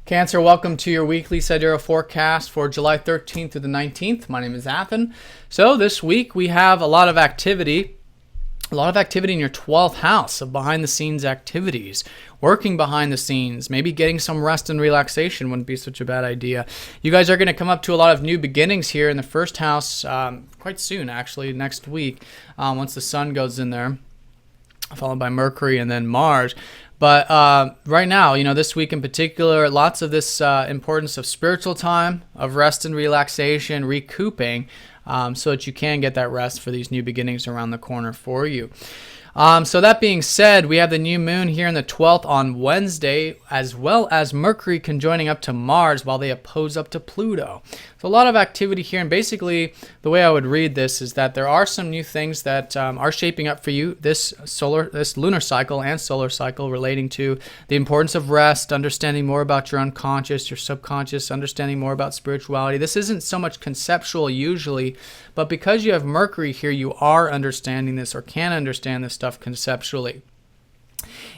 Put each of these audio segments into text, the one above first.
Cancer, welcome to your weekly Sidereal forecast for July 13th through the 19th. My name is Athen. So this week we have a lot of activity in your 12th house of behind the scenes activities, working behind the scenes, maybe getting some rest and relaxation wouldn't be such a bad idea. You guys are going to come up to a lot of new beginnings here in the first house quite soon, actually, next week, once the sun goes in there, followed by Mercury and then Mars. But right now, this week in particular, lots of this importance of spiritual time, of rest and relaxation, recouping, so that you can get that rest for these new beginnings around the corner for you. So that being said, we have the new moon here in the 12th on Wednesday, as well as Mercury conjoining up to Mars while they oppose up to Pluto. So a lot of activity here, and basically the way I would read this is that there are some new things that are shaping up for you this lunar cycle and solar cycle, relating to the importance of rest, understanding more about your unconscious, your subconscious, understanding more about spirituality. This isn't so much conceptual usually, but because you have Mercury here, you are understanding this or can understand this stuff conceptually.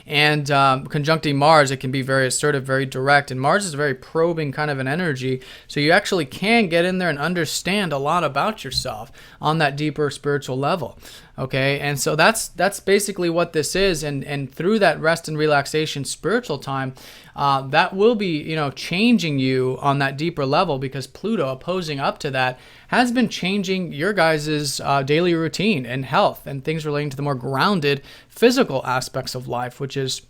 And conjuncting Mars, it can be very assertive, very direct, and Mars is a very probing kind of an energy, so you actually can get in there and understand a lot about yourself on that deeper spiritual level. Okay, and so that's basically what this is, and through that rest and relaxation spiritual time, that will be changing you on that deeper level, because Pluto opposing up to that has been changing your guys' daily routine and health and things relating to the more grounded physical aspects of life, which has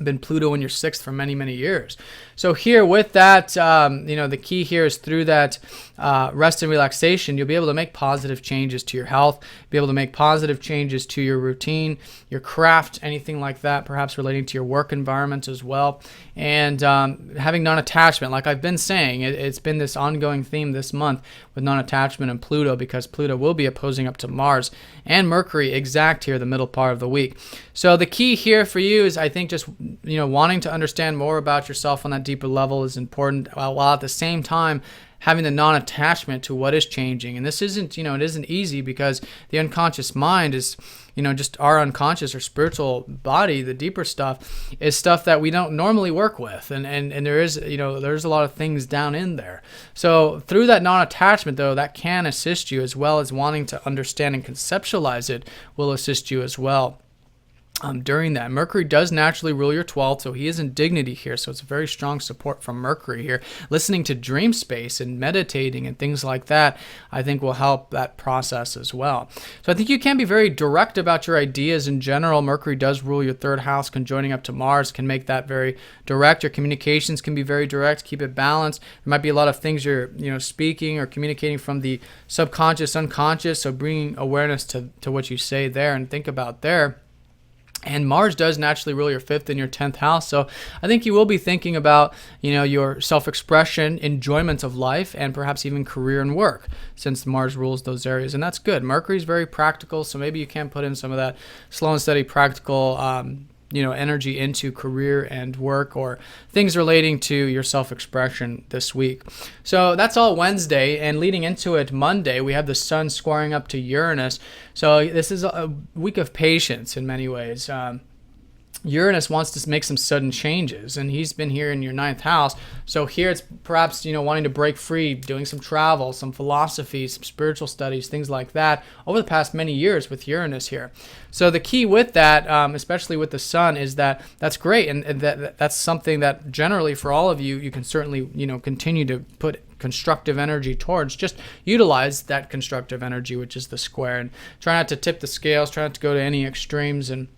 been Pluto in your 6th for many, many years. So here with that, the key here is through that rest and relaxation, you'll be able to make positive changes to your health, be able to make positive changes to your routine, your craft, anything like that, perhaps relating to your work environment as well. And having non-attachment, like I've been saying, it's been this ongoing theme this month with non-attachment and Pluto, because Pluto will be opposing up to Mars and Mercury exact here the middle part of the week. So the key here for you is, I think, just wanting to understand more about yourself on that deeper level is important, while at the same time having the non-attachment to what is changing. And this isn't, it isn't easy, because the unconscious mind is, just our unconscious or spiritual body, the deeper stuff, is stuff that we don't normally work with. And there is, there's a lot of things down in there. So through that non-attachment, though, that can assist you, as well as wanting to understand and conceptualize it will assist you as well. During that, Mercury does naturally rule your 12th, so he is in dignity here, so it's a very strong support from Mercury here. Listening to dream space and meditating and things like that, I think, will help that process as well. So I think you can be very direct about your ideas in general. Mercury does rule your 3rd house, conjoining up to Mars can make that very direct. Your communications can be very direct. Keep it balanced. There might be a lot of things you're speaking or communicating from the subconscious, unconscious, so bringing awareness to what you say there and think about there. And Mars does naturally rule your 5th and your 10th house. So I think you will be thinking about, your self-expression, enjoyment of life, and perhaps even career and work, since Mars rules those areas. And that's good. Mercury's very practical, so maybe you can put in some of that slow and steady practical energy into career and work, or things relating to your self-expression this week. So that's all Wednesday, and leading into it Monday, we have the sun squaring up to Uranus. So this is a week of patience in many ways. Uranus wants to make some sudden changes, and he's been here in your 9th house. So here it's perhaps, wanting to break free, doing some travel, some philosophy, some spiritual studies, things like that over the past many years with Uranus here. So the key with that, especially with the sun, is that that's great, and that's something that generally for all of you, you can certainly, continue to put constructive energy towards. Just utilize that constructive energy, which is the square, and try not to tip the scales, try not to go to any extremes, and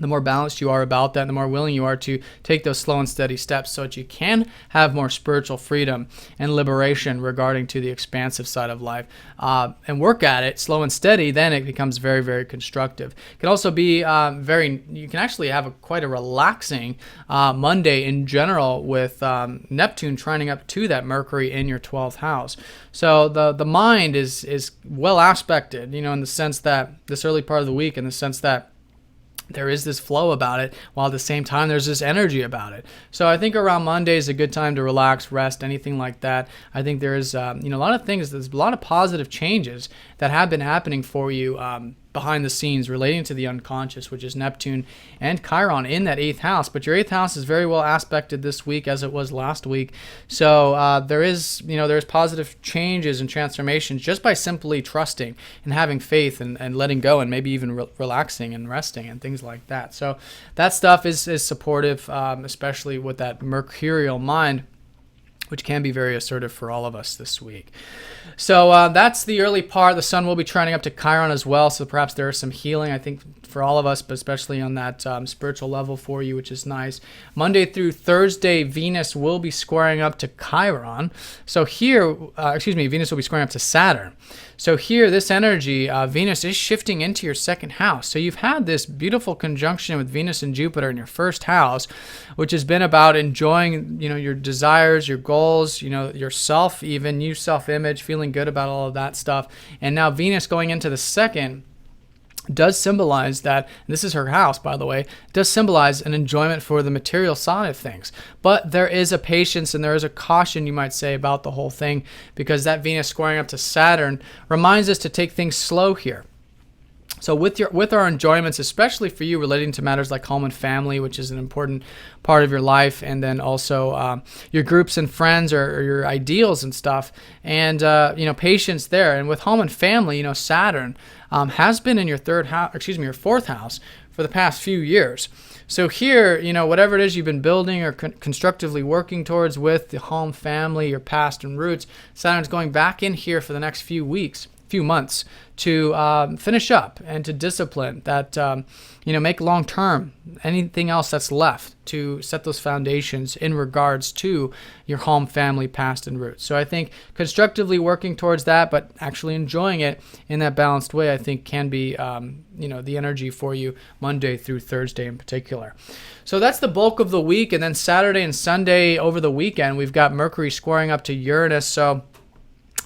the more balanced you are about that, the more willing you are to take those slow and steady steps so that you can have more spiritual freedom and liberation regarding to the expansive side of life, and work at it slow and steady. Then it becomes very, very constructive. It can also be you can actually have quite a relaxing Monday in general, with Neptune trining up to that Mercury in your 12th house. So the mind is well aspected, in the sense that this early part of the week, in the sense that there is this flow about it, while at the same time there's this energy about it. So I think around Monday is a good time to relax, rest, anything like that. I think there is a lot of things, there's a lot of positive changes that have been happening for you behind the scenes relating to the unconscious, which is Neptune and Chiron in that 8th house. But your 8th house is very well aspected this week as it was last week. So there's positive changes and transformations just by simply trusting and having faith and letting go and maybe even relaxing and resting and things like that. So that stuff is supportive, especially with that mercurial mind, which can be very assertive for all of us this week. So that's the early part. The sun will be trending up to Chiron as well, so perhaps there is some healing, I think, for all of us, but especially on that spiritual level for you, which is nice. Monday through Thursday, Venus will be squaring up to Chiron. So here, Venus will be squaring up to Saturn. So here, this energy, Venus is shifting into your 2nd house. So you've had this beautiful conjunction with Venus and Jupiter in your 1st house, which has been about enjoying, your desires, your goals, yourself, even your self-image, feeling good about all of that stuff. And now Venus going into the 2nd does symbolize that, and this is her house, by the way, does symbolize an enjoyment for the material side of things. But there is a patience and there is a caution, you might say, about the whole thing, because that Venus squaring up to Saturn reminds us to take things slow here. So with our enjoyments, especially for you relating to matters like home and family, which is an important part of your life, and then also your groups and friends or your ideals and stuff, and patience there. And with home and family, Saturn has been in your 4th house for the past few years. So here, whatever it is you've been building or constructively working towards with the home, family, your past and roots, Saturn's going back in here for the next few months to finish up and to discipline that, make long term anything else that's left to set those foundations in regards to your home, family, past, and roots. So I think constructively working towards that, but actually enjoying it in that balanced way, I think can be, the energy for you Monday through Thursday in particular. So that's the bulk of the week. And then Saturday and Sunday over the weekend, we've got Mercury squaring up to Uranus. So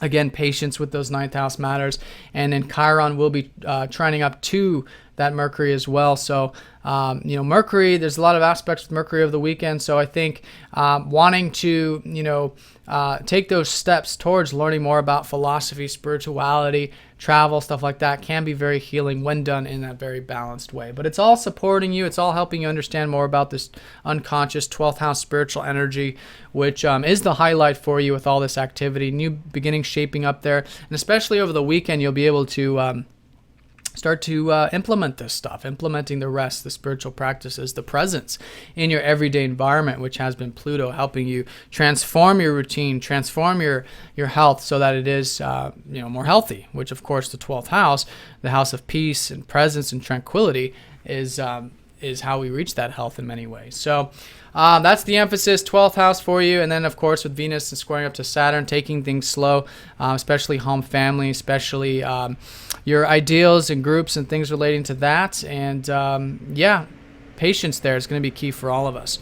again, patience with those 9th house matters. And then Chiron will be trining up to that Mercury as well. So, Mercury, there's a lot of aspects with Mercury over the weekend. So I think wanting to, take those steps towards learning more about philosophy, spirituality, travel, stuff like that can be very healing when done in that very balanced way. But it's all supporting you. It's all helping you understand more about this unconscious 12th house spiritual energy, which is the highlight for you with all this activity, new beginnings shaping up there. And especially over the weekend, you'll be able to start to implement this stuff, implementing the rest, the spiritual practices, the presence in your everyday environment, which has been Pluto helping you transform your routine, transform your health so that it is more healthy, which of course the 12th house, the house of peace and presence and tranquility, is how we reach that health in many ways. So that's the emphasis, 12th house for you. And then, of course, with Venus and squaring up to Saturn, taking things slow, especially home, family, especially your ideals and groups and things relating to that. And, patience there is going to be key for all of us.